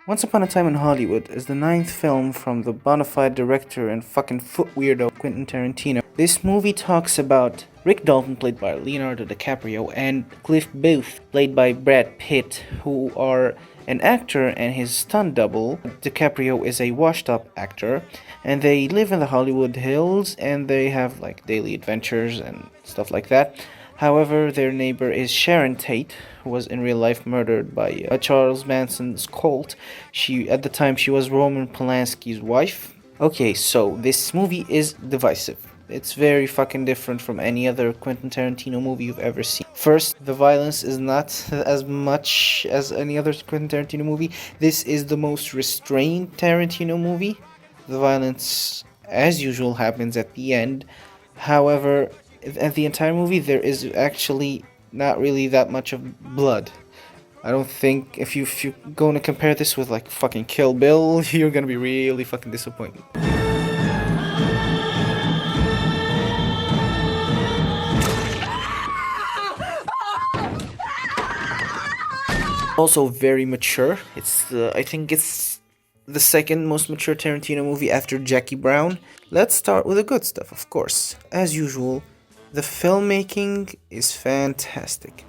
Once Upon a Time in Hollywood is the ninth film from the bona fide director and fucking foot weirdo Quentin Tarantino. This movie talks about Rick Dalton, played by Leonardo DiCaprio, and Cliff Booth, played by Brad Pitt, who are an actor and his stunt double. DiCaprio is a washed up actor, and they live in the Hollywood Hills and they have like daily adventures and stuff like that. However, their neighbor is Sharon Tate, who was in real life murdered by Charles Manson's cult. At the time, she was Roman Polanski's wife. Okay, so this movie is divisive. It's very fucking different from any other Quentin Tarantino movie you've ever seen. First, the violence is not as much as any other Quentin Tarantino movie. This is the most restrained Tarantino movie. The violence, as usual, happens at the end. However, at the entire movie, there is actually not really that much of blood. I don't think if you're going to compare this with like fucking Kill Bill, you're gonna be really fucking disappointed. Also very mature. I think it's the second most mature Tarantino movie after Jackie Brown. Let's start with the good stuff, of course. As usual, the filmmaking is fantastic.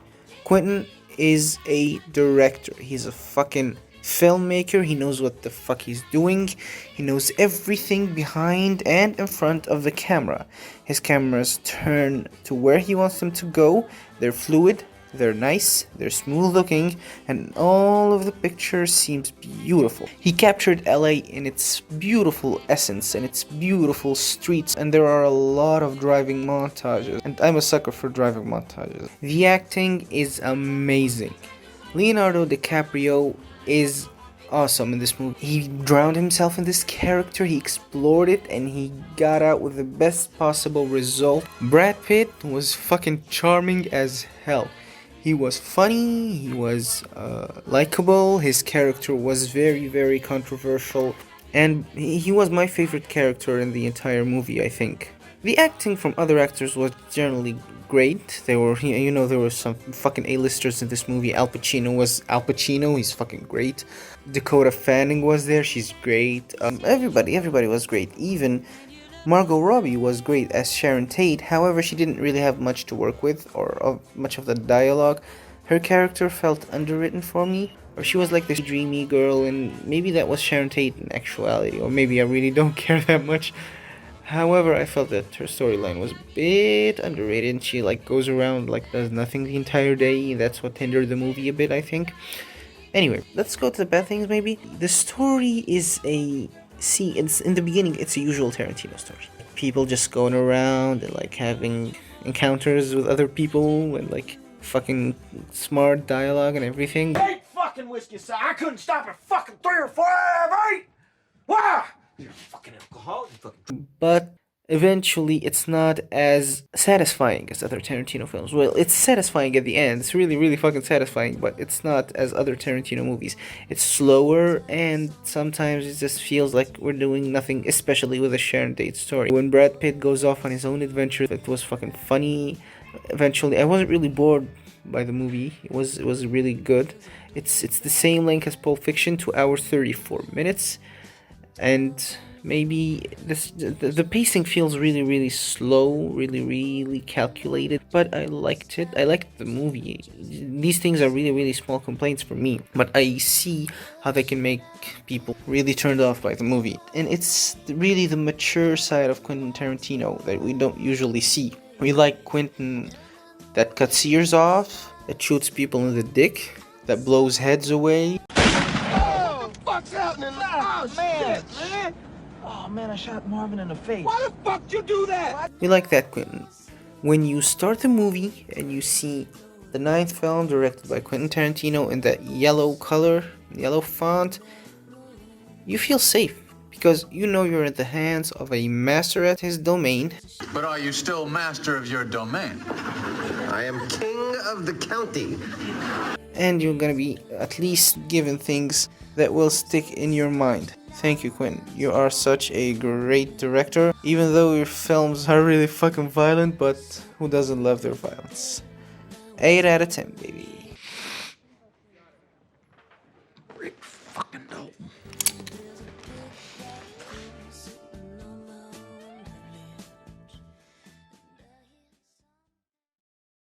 Quentin is a director. He's a fucking filmmaker. He knows what the fuck he's doing. He knows everything behind and in front of the camera. His cameras turn to where he wants them to go. They're fluid, they're nice, they're smooth looking, and all of the picture seems beautiful. He captured LA in its beautiful essence and its beautiful streets, and there are a lot of driving montages, and I'm a sucker for driving montages. The acting is amazing. Leonardo DiCaprio is awesome in this movie. He drowned himself in this character, he explored it, and he got out with the best possible result. Brad Pitt was fucking charming as hell. He was funny, he was likable, his character was very, very controversial, and he was my favorite character in the entire movie, I think. The acting from other actors was generally great. There were some fucking A-listers in this movie. Al Pacino was Al Pacino, he's fucking great. Dakota Fanning was there, she's great. Everybody was great. Even Margot Robbie was great as Sharon Tate. However, she didn't really have much to work with or much of the dialogue. Her character felt underwritten for me, or she was like this dreamy girl, and maybe that was Sharon Tate in actuality, or maybe I really don't care that much. However, I felt that her storyline was a bit underrated, and she like goes around like does nothing the entire day. That's what hindered the movie a bit, I think. Anyway, let's go to the bad things maybe. The story is it's in the beginning, it's a usual Tarantino story. People just going around and like having encounters with other people and like fucking smart dialogue and everything. 8 fucking whiskey, sir. I couldn't stop at fucking 3 or 4 out of 8. Why? You're fucking alcoholic. But eventually it's not as satisfying as other Tarantino films. Well, it's satisfying at the end. It's really, really fucking satisfying, but it's not as other Tarantino movies. It's slower, and sometimes it just feels like we're doing nothing, especially with a Sharon Tate story. When Brad Pitt goes off on his own adventure, it was fucking funny. Eventually, I wasn't really bored by the movie. It was really good. It's the same length as Pulp Fiction, 2 hours 34 minutes, and maybe the pacing feels really, really slow, really, really calculated, but I liked it. I liked the movie. These things are really, really small complaints for me, but I see how they can make people really turned off by the movie. And it's really the mature side of Quentin Tarantino that we don't usually see. We like Quentin that cuts ears off, that shoots people in the dick, that blows heads away. Oh, fuck's happening? Oh, man. Oh man, I shot Marvin in the face. Why the fuck you do that? We like that Quentin. When you start the movie and you see the ninth film directed by Quentin Tarantino in that yellow color, yellow font, you feel safe because you know you're in the hands of a master at his domain. But are you still master of your domain? I am king of the county. And you're gonna be at least given things that will stick in your mind. Thank you, Quentin. You are such a great director. Even though your films are really fucking violent, but who doesn't love their violence? 8 out of 10, baby. Rick fucking fucking dope.